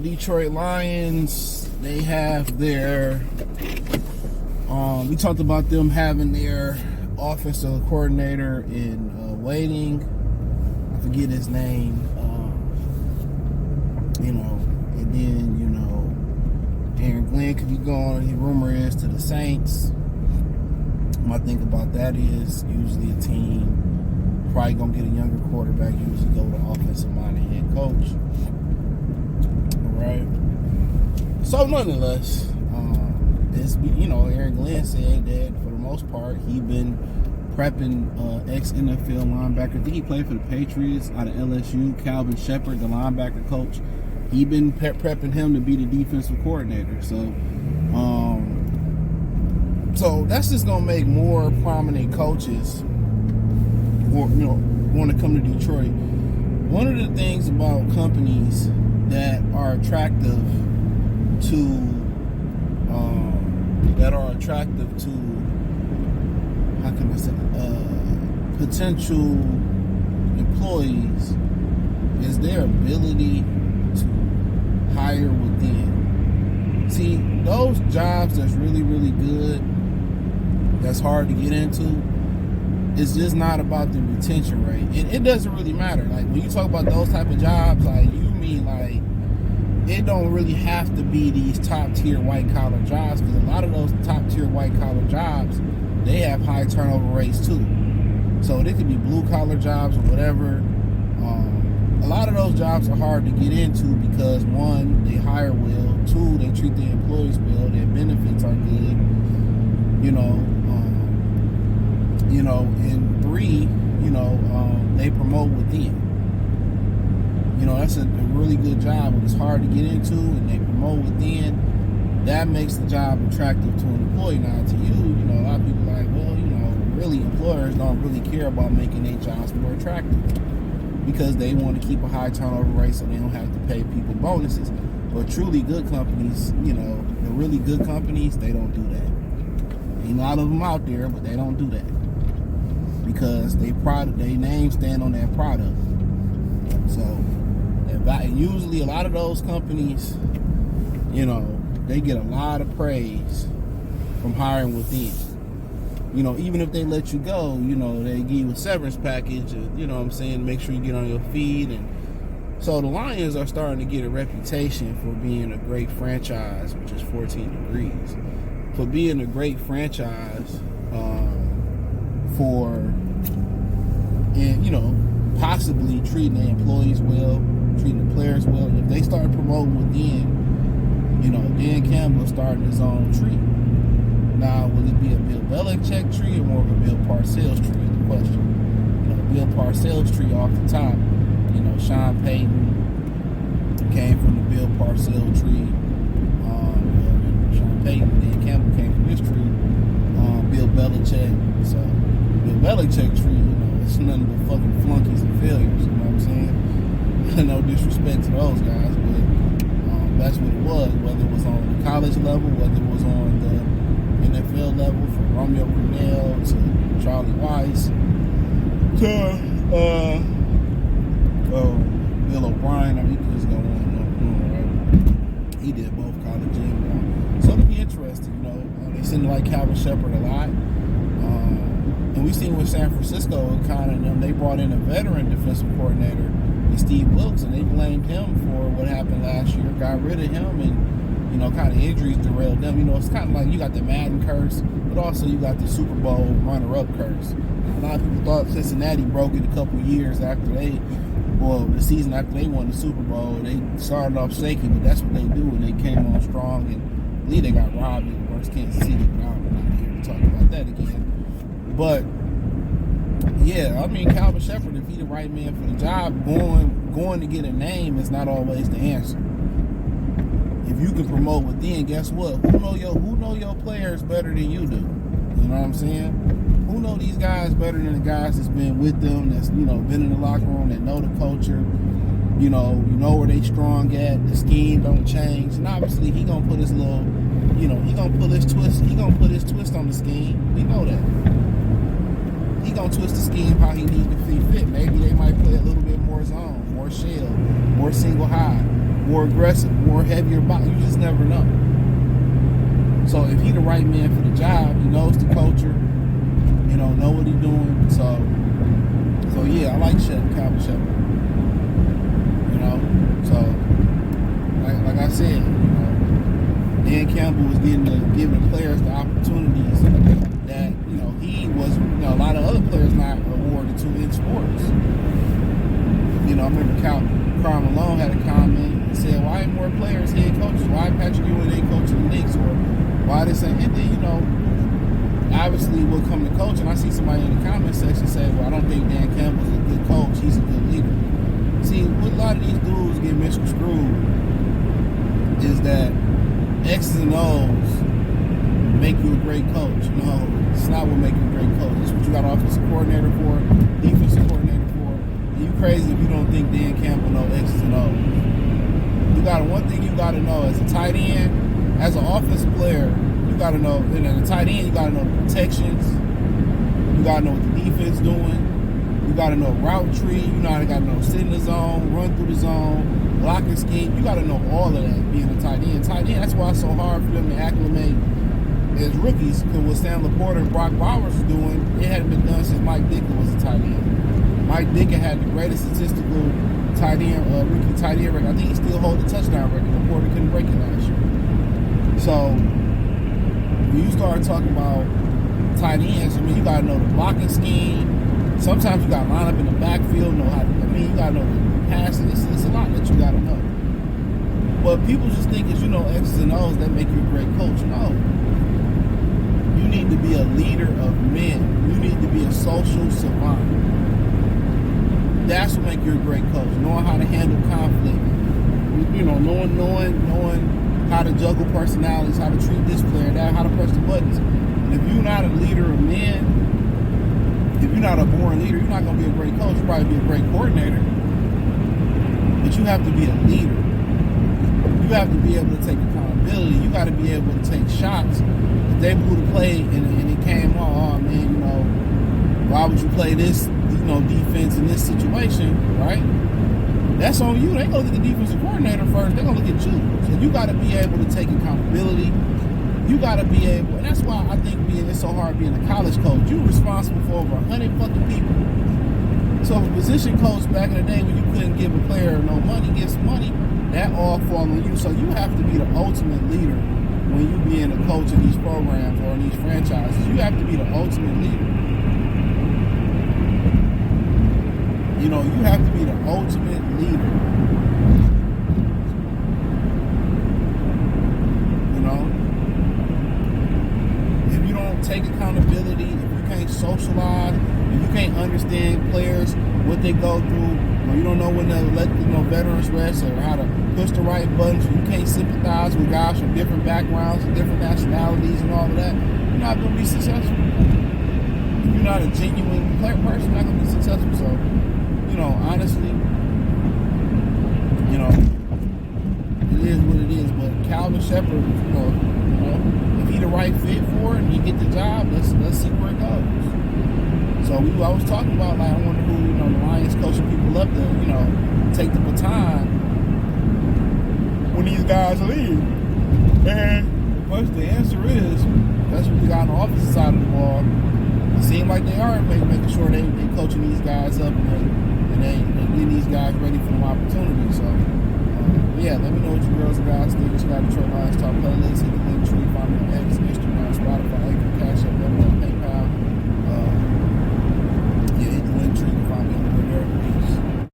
Detroit Lions, they have their, we talked about them having their offensive coordinator in waiting. I forget his name. And then, Aaron Glenn could be going. The rumor is to the Saints. My thing about that is usually a team probably going to get a younger quarterback, usually go to offensive-minded head coach. Right. So nonetheless, Aaron Glenn said that for the most part he been prepping ex-NFL linebacker. I think he played for the Patriots out of LSU. Calvin Shepard, the linebacker coach, he been prepping him to be the defensive coordinator. So that's just gonna make more prominent coaches want to come to Detroit. One of the things about companies that are attractive to how can I say potential employees is their ability to hire within. See, those jobs that's really, really good, that's hard to get into, it's just not about the retention rate. It doesn't really matter. Like when you talk about those type of jobs, like you mean like it don't really have to be these top tier white collar jobs, because a lot of those top tier white collar jobs, they have high turnover rates too. So they could be blue collar jobs or whatever. A lot of those jobs are hard to get into because one, they hire well. Two, they treat their employees well. Their benefits are good. And three, they promote within. That's a really good job, but it's hard to get into, and they promote within. That makes the job attractive to an employee. Now, to you, a lot of people are like, well, really employers don't really care about making their jobs more attractive because they want to keep a high turnover rate so they don't have to pay people bonuses. But truly good companies, the really good companies, they don't do that. Ain't a lot of them out there, but they don't do that because they name stand on that product. So usually a lot of those companies, they get a lot of praise from hiring within. Even if they let you go, they give you a severance package, and, make sure you get on your feet. And so the Lions are starting to get a reputation for being a great franchise, which is 14 degrees, for being a great franchise, possibly treating the employees well, treating the players well. And if they start promoting within, Dan Campbell starting his own tree. Now, will it be a Bill Belichick tree or more of a Bill Parcells tree is the question. Bill Parcells tree off the top, Sean Payton came from the Bill Parcells tree. Sean Payton, Dan Campbell came from his tree. Bill Belichick. So, Bill Belichick tree, it's nothing but fucking flunkies and failures, you know what I'm saying? No disrespect to those guys, but that's what it was, whether it was on the college level, whether it was on the NFL level, from Romeo Crennel to Charlie Weiss to Bill O'Brien. I mean, you can just go on and on, right? He did both college and so it'll be interesting, they seem to like Calvin Shepard a lot. And we seen with San Francisco, they brought in a veteran defensive coordinator, Steve Wilkes, and they blamed him for what happened last year, got rid of him, and kind of injuries derailed them. It's kind of like you got the Madden curse, but also you got the Super Bowl runner-up curse. A lot of people thought Cincinnati broke it a couple years after the season after they won the Super Bowl. They started off shaky, but that's what they do, and they came on strong, and I believe they got robbed against Kansas City, but I'm not here to talk about that again. But yeah, Calvin Shepard, if he's the right man for the job, going to get a name is not always the answer. If you can promote within, guess what? Who know your players better than you do? You know what I'm saying? Who know these guys better than the guys that's been with them, that's been in the locker room, that know the culture, you know where they strong at, the scheme don't change. And obviously he gonna put his little, he gonna put his twist on the scheme. We know that. He gonna twist the scheme how he needs to fit. Maybe they might play a little bit more zone, more shell, more single high. more aggressive, more heavier body. You just never know. So if he the right man for the job, he knows the culture, know what he's doing. So yeah, I like Campbell Shepard. So like I said, Dan Campbell was giving the players the opportunities that he was. A lot of other players not awarded to in sports. I remember Carl Malone had a comment and said, "Why ain't more players head coaches? Why Patrick Ewing ain't coaching the Knicks? Or why this ain't?" And then obviously will come to coach, and I see somebody in the comment section say, "Well, I don't think Dan Campbell's a good coach. He's a good leader." See, what a lot of these dudes get misconstrued is that X's and O's make you a great coach. No, it's not what make you a great coach. It's what you got offensive coordinator for, defensive coordinator for. And you crazy if you don't think Dan Campbell knows X's and O's. One thing you got to know as a tight end, as an offensive player, you got to know, and as a tight end, you got to know the protections. You got to know what the defense doing. You got to know route tree. You got to know sit in the zone, run through the zone, blocking scheme. You got to know all of that being a tight end. That's why it's so hard for them to acclimate as rookies, because what Sam Laporta and Brock Bowers was doing, it hadn't been done since Mike Ditka was a tight end. Mike Ditka had the greatest statistical rookie tight end record. I think he still holds the touchdown record. Laporta couldn't break it last year. So when you start talking about tight ends, you got to know the blocking scheme. Sometimes you got to line up in the backfield, know how to, you got to know the passing. It's a lot that you got to know. But people just think it's, X's and O's that make you a great coach. No. You need to be a leader of men. You need to be a social savant. That's what makes you a great coach. Knowing how to handle conflict. Knowing how to juggle personalities, how to treat this player, that, how to press the buttons. And if you're not a leader of men, if you're not a born leader, you're not going to be a great coach. You'll probably be a great coordinator. But you have to be a leader. You have to be able to take accountability. You got to be able to take shots. If they blew the play and it came on, oh man, why would you play this, defense in this situation, right? That's on you. They're going to look at the defensive coordinator first. They're going to look at you. So you got to be able to take accountability. You got to be able, and that's why I think it's so hard being a college coach. You're responsible for over 100 fucking people. So if a position coach back in the day when you couldn't give a player no money, get some money, that all fall on you. So you have to be the ultimate leader when you being a coach in these programs or in these franchises. You have to be the ultimate leader. You have to be the ultimate leader. If you don't take accountability, if you can't socialize, if you can't understand players, what they go through, or you don't know when to let veterans rest or how to push the right buttons, you can't sympathize with guys from different backgrounds and different nationalities and all of that, you're not going to be successful. If you're not a genuine player person, you're not going to be successful. So, honestly, it is what it is. But Calvin Shepard, if he the right fit for it and he get the job, let's see where it goes. So I was talking about, I wonder who, the Lions coaching people up to, take the baton when these guys leave. And the answer is, that's what we got on the offensive side of the ball. It seems like they are making sure they coaching these guys up and they getting these guys ready for them opportunities. So, yeah, let me know what you girls and guys think. It's got Detroit Lions